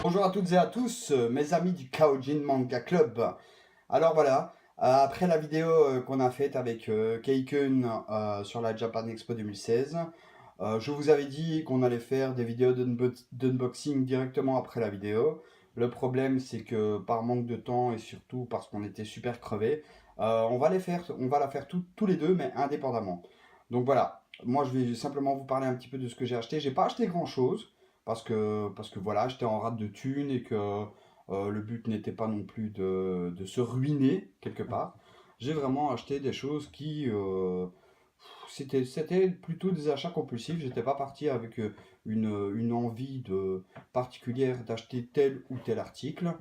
Bonjour à toutes et à tous, mes amis du Kaojin Manga Club. Alors voilà, après la vidéo qu'on a faite avec Keiken sur la Japan Expo 2016, je vous avais dit qu'on allait faire des vidéos d'unboxing directement après la vidéo. Le problème, c'est que par manque de temps et surtout parce qu'on était super crevés, on va la faire tous les deux, mais indépendamment. Donc voilà, moi je vais simplement vous parler un petit peu de ce que j'ai acheté. J'ai pas acheté grand-chose parce que voilà, j'étais en rate de thunes et que le but n'était pas non plus de se ruiner quelque part. J'ai vraiment acheté des choses qui, c'était plutôt des achats compulsifs. J'étais pas parti avec une envie particulière d'acheter tel ou tel article.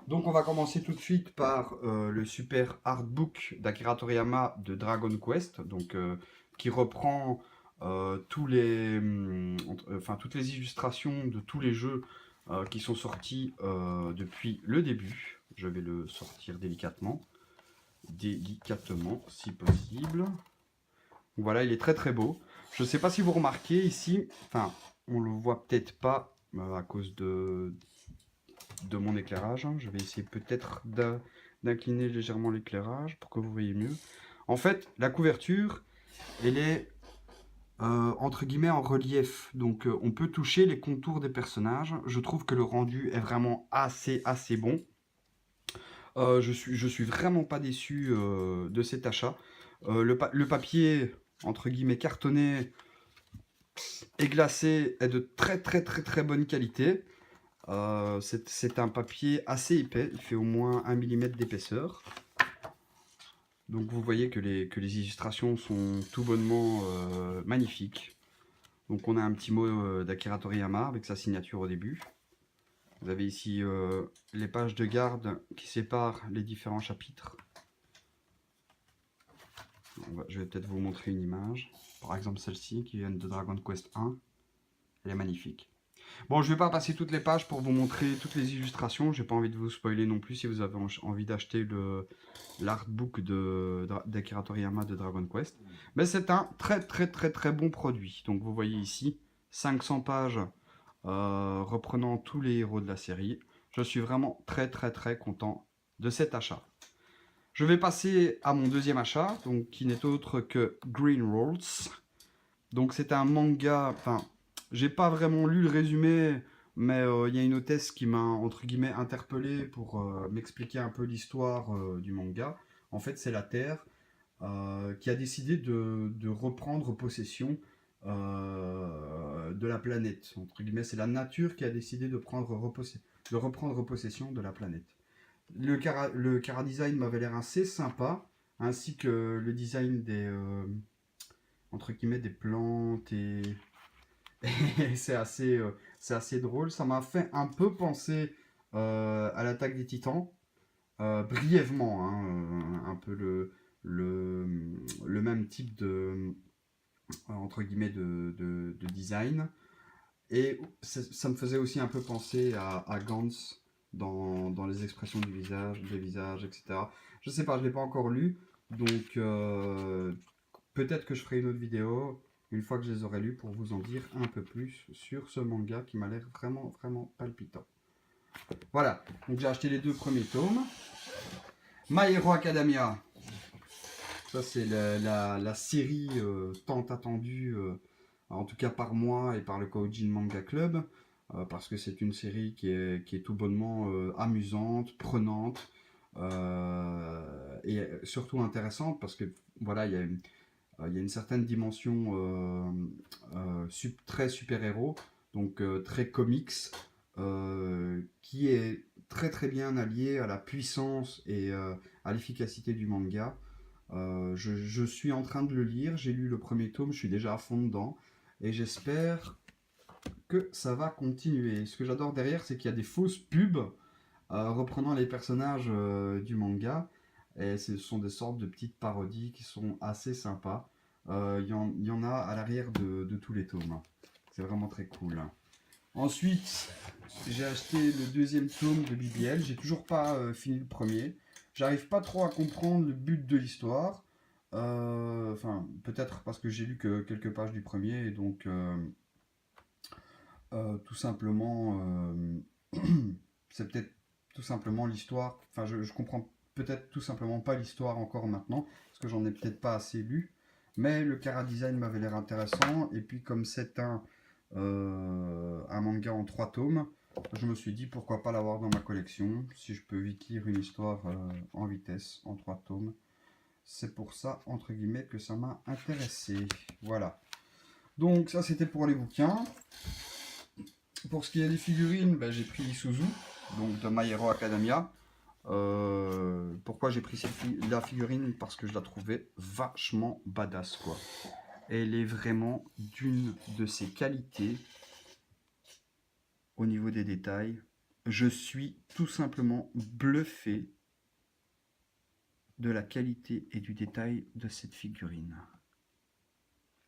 Donc on va commencer tout de suite par le super artbook d'Akira Toriyama de Dragon Quest, donc qui reprend toutes les illustrations de tous les jeux qui sont sortis depuis le début. Je vais le sortir délicatement si possible. Voilà, il est très très beau. Je ne sais pas si vous remarquez ici, enfin, on le voit peut-être pas à cause de mon éclairage. Je vais essayer peut-être d'incliner légèrement l'éclairage pour que vous voyez mieux. En fait, la couverture, elle est entre guillemets en relief. Donc on peut toucher les contours des personnages. Je trouve que le rendu est vraiment assez bon. Je suis vraiment pas déçu de cet achat. Le papier, entre guillemets, cartonné et glacé est de très bonne qualité. C'est un papier assez épais, il fait au moins 1 mm d'épaisseur. Donc vous voyez que les illustrations sont tout bonnement magnifiques. Donc on a un petit mot d'Akira Toriyama avec sa signature au début. Vous avez ici les pages de garde qui séparent les différents chapitres. Je vais peut-être vous montrer une image. Par exemple celle-ci qui vient de Dragon Quest 1. Elle est magnifique. Bon, je ne vais pas passer toutes les pages pour vous montrer toutes les illustrations. J'ai pas envie de vous spoiler non plus si vous avez envie d'acheter l'artbook d'Akira Toriyama de Dragon Quest. Mais c'est un très bon produit. Donc vous voyez ici 500 pages reprenant tous les héros de la série. Je suis vraiment très content de cet achat. Je vais passer à mon deuxième achat, donc qui n'est autre que Green Rolls. Donc c'est un manga, enfin, j'ai pas vraiment lu le résumé, mais il y a une hôtesse qui m'a entre guillemets interpellé pour m'expliquer un peu l'histoire du manga. En fait, c'est la Terre qui a décidé de reprendre possession de la planète. Entre guillemets, c'est la nature qui a décidé de reprendre possession de la planète. Le chara design m'avait l'air assez sympa, ainsi que le design des entre guillemets des plantes et c'est assez drôle. Ça m'a fait un peu penser à l'attaque des Titans, brièvement, hein, un peu le même type de entre guillemets de design. Et ça me faisait aussi un peu penser à Gantz dans les expressions du visage, des visages, etc. Je sais pas, je l'ai pas encore lu, donc peut-être que je ferai une autre vidéo une fois que je les aurai lus pour vous en dire un peu plus sur ce manga qui m'a l'air vraiment palpitant. Voilà, donc j'ai acheté les 2 premiers tomes. My Hero Academia, ça c'est la série tant attendue, en tout cas par moi et par le Kaojin Manga Club, parce que c'est une série qui est tout bonnement amusante, prenante, et surtout intéressante parce que voilà, il y a une certaine dimension très super-héros, donc très comics, qui est très bien alliée à la puissance et à l'efficacité du manga. Je suis en train de le lire, j'ai lu le premier tome, je suis déjà à fond dedans, et j'espère que ça va continuer. Ce que j'adore derrière, c'est qu'il y a des fausses pubs reprenant les personnages du manga, et ce sont des sortes de petites parodies qui sont assez sympas. Il y en a à l'arrière de tous les tomes. C'est vraiment très cool. Ensuite, j'ai acheté le 2e tome de BBL. J'ai toujours pas fini le premier. J'arrive pas trop à comprendre le but de l'histoire. Enfin, peut-être parce que j'ai lu que quelques pages du premier, et donc tout simplement c'est peut-être tout simplement l'histoire. Enfin, je comprends peut-être tout simplement pas l'histoire encore maintenant, parce que j'en ai peut-être pas assez lu. Mais le chara-design m'avait l'air intéressant. Et puis comme c'est un manga en 3 tomes, je me suis dit pourquoi pas l'avoir dans ma collection. Si je peux vite lire une histoire en vitesse, en 3 tomes. C'est pour ça, entre guillemets, que ça m'a intéressé. Voilà. Donc ça c'était pour les bouquins. Pour ce qui est des figurines, ben, j'ai pris Isuzu, donc de My Hero Academia. Pourquoi j'ai pris la figurine? Parce que je la trouvais vachement badass, quoi. Elle est vraiment d'une de ses qualités au niveau des détails. Je suis tout simplement bluffé de la qualité et du détail de cette figurine.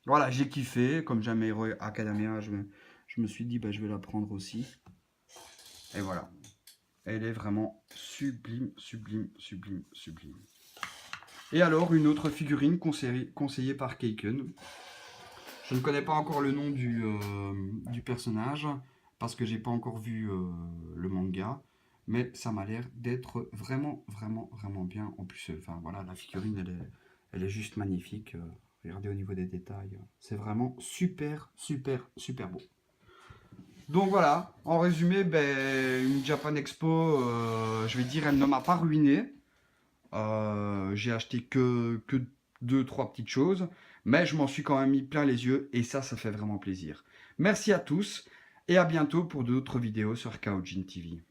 Voilà, j'ai kiffé. Comme j'aime My Hero Academia, je me suis dit, bah, je vais la prendre aussi. Et voilà. Elle est vraiment sublime, sublime, sublime, sublime. Et alors, une autre figurine conseillée par Keiken. Je ne connais pas encore le nom du personnage, parce que j'ai pas encore vu le manga. Mais ça m'a l'air d'être vraiment, vraiment, vraiment bien. En plus, enfin voilà, la figurine, elle est juste magnifique. Regardez au niveau des détails. C'est vraiment super, super, super beau. Donc voilà, en résumé, ben, une Japan Expo, je vais dire, elle ne m'a pas ruiné. J'ai acheté que 2-3 petites choses, mais je m'en suis quand même mis plein les yeux et ça fait vraiment plaisir. Merci à tous et à bientôt pour d'autres vidéos sur Kaojin TV.